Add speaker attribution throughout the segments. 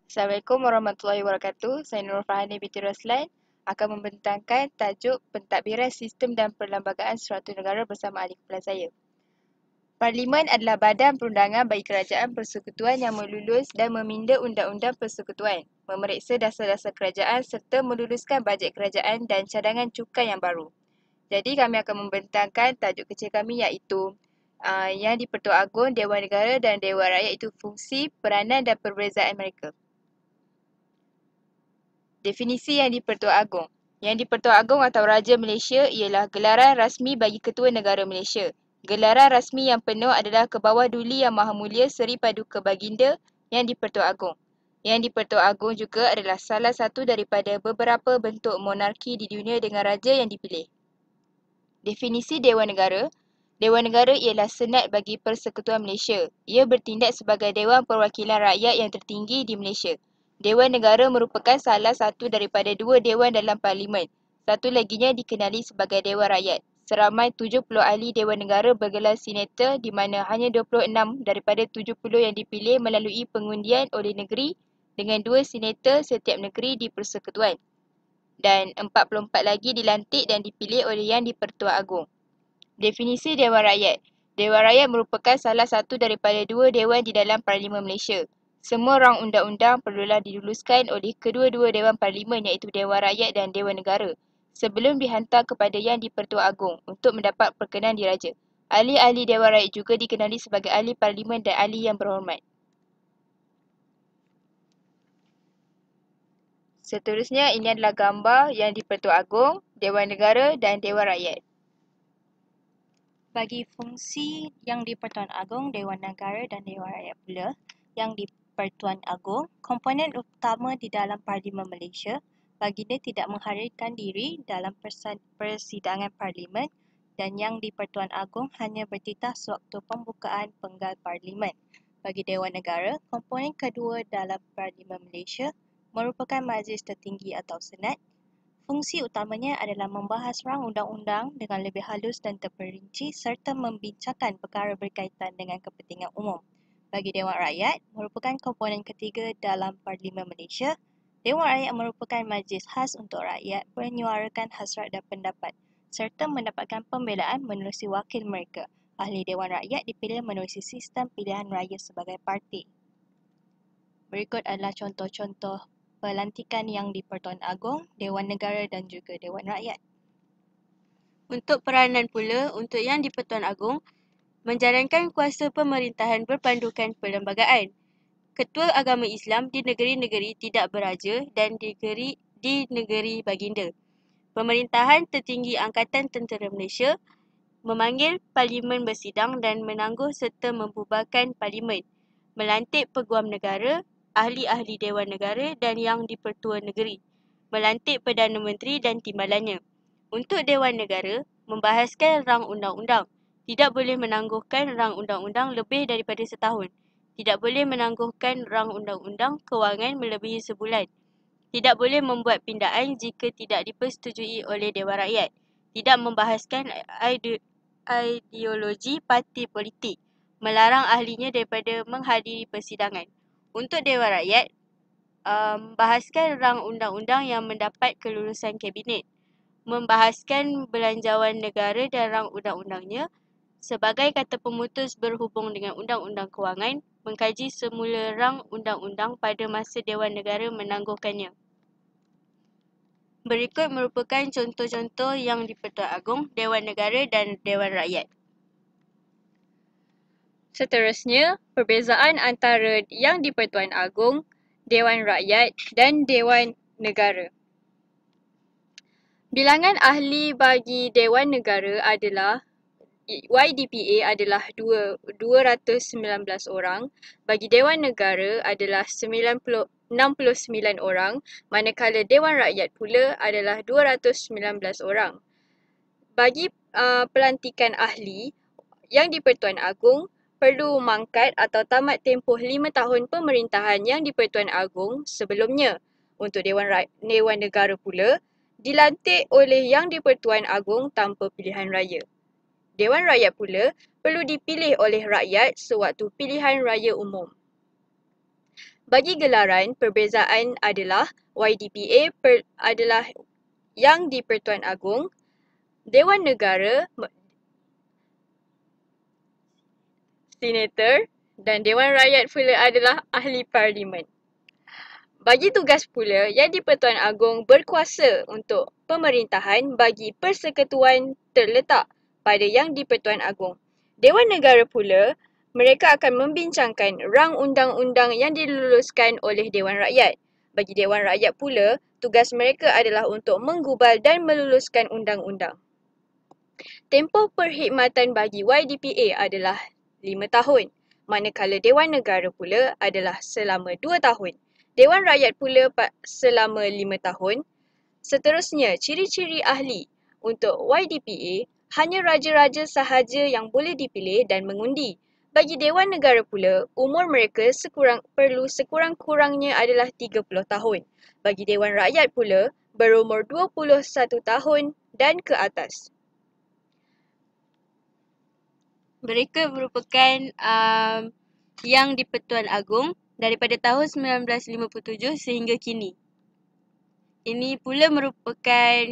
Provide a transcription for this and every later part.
Speaker 1: Assalamualaikum warahmatullahi wabarakatuh. Saya Nurul Farhani binti Roslan akan membentangkan tajuk pentadbiran sistem dan perlembagaan suatu negara bersama ahli kepala saya. Parlimen adalah badan perundangan bagi kerajaan persekutuan yang melulus dan meminda undang-undang persekutuan, memeriksa dasar-dasar kerajaan serta meluluskan bajet kerajaan dan cadangan cukai yang baru. Jadi kami akan membentangkan tajuk kecil kami iaitu yang di Pertuan Agong, Dewan Negara dan Dewan Rakyat itu fungsi, peranan dan perbezaan mereka. Definisi Yang di-Pertuan Agong. Yang di-Pertuan Agong atau Raja Malaysia ialah gelaran rasmi bagi Ketua Negara Malaysia. Gelaran rasmi yang penuh adalah Kebawah Duli Yang Maha Mulia Seri Paduka Baginda Yang di-Pertuan Agong. Yang di-Pertuan Agong juga adalah salah satu daripada beberapa bentuk monarki di dunia dengan raja yang dipilih. Definisi Dewan Negara. Dewan Negara ialah senat bagi Persekutuan Malaysia. Ia bertindak sebagai Dewan Perwakilan Rakyat yang tertinggi di Malaysia. Dewan Negara merupakan salah satu daripada dua dewan dalam parlimen. Satu laginya dikenali sebagai Dewan Rakyat. Seramai 70 ahli Dewan Negara bergelar senator di mana hanya 26 daripada 70 yang dipilih melalui pengundian oleh negeri dengan 2 senator setiap negeri di Persekutuan. Dan 44 lagi dilantik dan dipilih oleh Yang di-Pertuan Agong. Definisi Dewan Rakyat. Dewan Rakyat merupakan salah satu daripada dua dewan di dalam Parlimen Malaysia. Semua rang undang-undang perlulah diluluskan oleh kedua-dua Dewan Parlimen iaitu Dewan Rakyat dan Dewan Negara sebelum dihantar kepada Yang di-Pertuan Agong untuk mendapat perkenan diraja. Ahli-ahli Dewan Rakyat juga dikenali sebagai ahli Parlimen dan ahli yang berhormat. Seterusnya, ini adalah gambar Yang di-Pertuan Agong, Dewan Negara dan Dewan Rakyat.
Speaker 2: Bagi fungsi Yang di-Pertuan Agong, Dewan Negara dan Dewan Rakyat pula, Yang di-Pertuan Agong, komponen utama di dalam Parlimen Malaysia, baginda tidak menghadirkan diri dalam persidangan Parlimen dan Yang di-Pertuan Agong hanya bertitah sewaktu pembukaan penggal Parlimen. Bagi Dewan Negara, komponen kedua dalam Parlimen Malaysia merupakan Majlis Tertinggi atau Senat. Fungsi utamanya adalah membahas rang undang-undang dengan lebih halus dan terperinci serta membincangkan perkara berkaitan dengan kepentingan umum. Bagi Dewan Rakyat, merupakan komponen ketiga dalam Parlimen Malaysia. Dewan Rakyat merupakan majlis khas untuk rakyat menyuarakan hasrat dan pendapat serta mendapatkan pembelaan menerusi wakil mereka. Ahli Dewan Rakyat dipilih menerusi sistem pilihan raya sebagai parti. Berikut adalah contoh-contoh pelantikan Yang di-Pertuan Agong, Dewan Negara dan juga Dewan Rakyat. Untuk peranan pula, untuk Yang di-Pertuan Agong, menjalankan kuasa pemerintahan berpandukan perlembagaan. Ketua agama Islam di negeri-negeri tidak beraja dan di negeri baginda. Pemerintahan tertinggi Angkatan Tentera Malaysia memanggil parlimen bersidang dan menangguh serta membubarkan parlimen, melantik peguam negara, ahli-ahli Dewan Negara dan Yang di-Pertua Negeri, melantik Perdana Menteri dan timbalannya. Untuk Dewan Negara, membahaskan rang undang-undang. Tidak boleh menangguhkan rang undang-undang lebih daripada setahun. Tidak boleh menangguhkan rang undang-undang kewangan melebihi sebulan. Tidak boleh membuat pindaan jika tidak dipersetujui oleh Dewan Rakyat. Tidak membahaskan ideologi parti politik. Melarang ahlinya daripada menghadiri persidangan. Untuk Dewan Rakyat, bahaskan rang undang-undang yang mendapat kelulusan kabinet. Membahaskan belanjawan negara dan rang undang-undangnya sebagai kata pemutus berhubung dengan undang-undang kewangan, mengkaji semula rang undang-undang pada masa Dewan Negara menangguhkannya. Berikut merupakan contoh-contoh Yang di-Pertuan Agong, Dewan Negara dan Dewan Rakyat.
Speaker 1: Seterusnya, perbezaan antara Yang di-Pertuan Agong, Dewan Rakyat dan Dewan Negara. Bilangan ahli bagi Dewan Negara adalah YDPA adalah 219 orang, bagi Dewan Negara adalah 69 orang, manakala Dewan Rakyat pula adalah 219 orang. Bagi pelantikan ahli, Yang di-Pertuan Agong perlu mangkat atau tamat tempoh 5 tahun pemerintahan Yang di-Pertuan Agong sebelumnya. Untuk Dewan Negara pula, dilantik oleh Yang di-Pertuan Agong tanpa pilihan raya. Dewan Rakyat pula perlu dipilih oleh rakyat sewaktu pilihan raya umum. Bagi gelaran, perbezaan adalah YDPA adalah yang di-Pertuan Agong, Dewan Negara, Senator dan Dewan Rakyat pula adalah Ahli Parlimen. Bagi tugas pula, yang di-Pertuan Agong berkuasa untuk pemerintahan bagi persekutuan terletak pada yang di-Pertuan Agong. Dewan Negara pula, mereka akan membincangkan rang undang-undang yang diluluskan oleh Dewan Rakyat. Bagi Dewan Rakyat pula, tugas mereka adalah untuk menggubal dan meluluskan undang-undang. Tempoh perkhidmatan bagi YDPA adalah 5 tahun, manakala Dewan Negara pula adalah selama 2 tahun. Dewan Rakyat pula selama 5 tahun. Seterusnya, ciri-ciri ahli untuk YDPA hanya raja-raja sahaja yang boleh dipilih dan mengundi. Bagi Dewan Negara pula, umur mereka perlu sekurang-kurangnya adalah 30 tahun. Bagi Dewan Rakyat pula, berumur 21 tahun dan ke atas.
Speaker 2: Mereka merupakan yang di-Pertuan Agong daripada tahun 1957 sehingga kini. Ini pula merupakan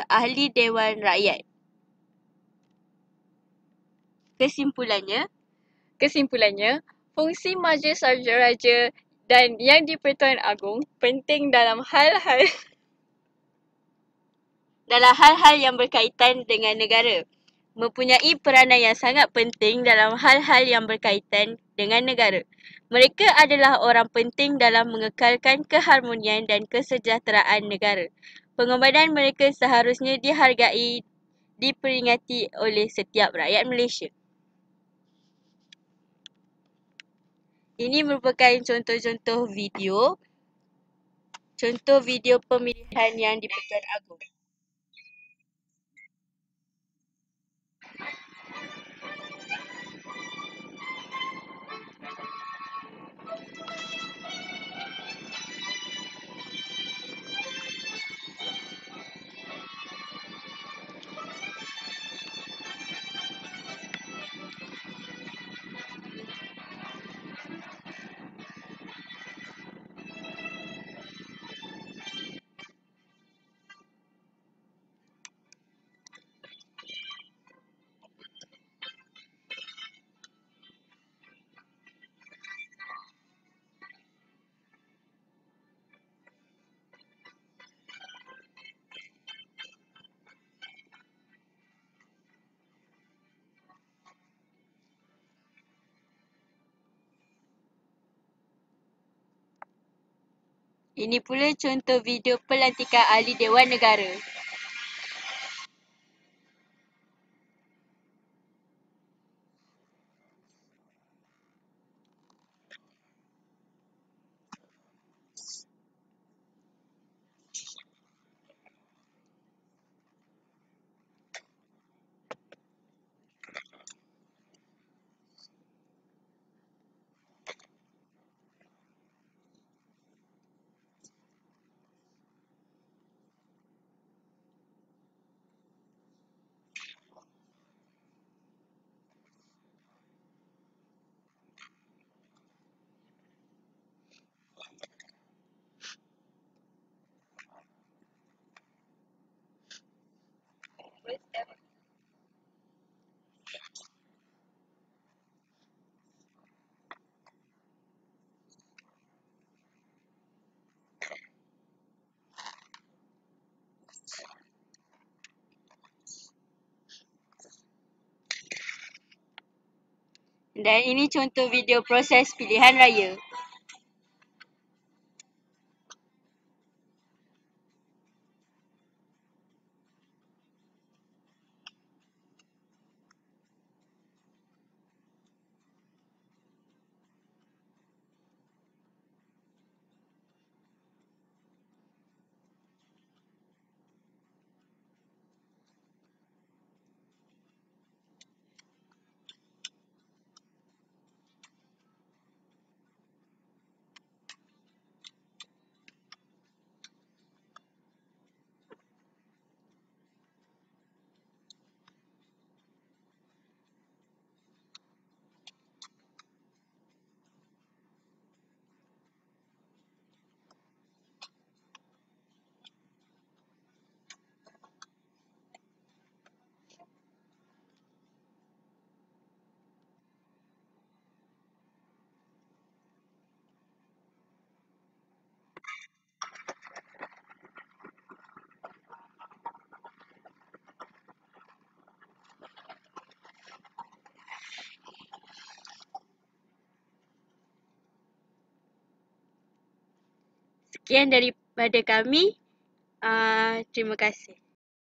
Speaker 2: ahli Dewan Rakyat. Kesimpulannya,
Speaker 1: fungsi Majlis Raja-Raja dan yang di-Pertuan Agong penting dalam hal-hal
Speaker 2: yang berkaitan dengan negara. Mempunyai peranan yang sangat penting dalam hal-hal yang berkaitan dengan negara. Mereka adalah orang penting dalam mengekalkan keharmonian dan kesejahteraan negara. Pengorbanan mereka seharusnya dihargai, diperingati oleh setiap rakyat Malaysia. Ini merupakan contoh-contoh video pemilihan yang di-Pertuan Agong. Ini pula contoh video pelantikan ahli Dewan Negara. Dan ini contoh video proses pilihan raya.
Speaker 3: Sekian daripada kami. Terima kasih.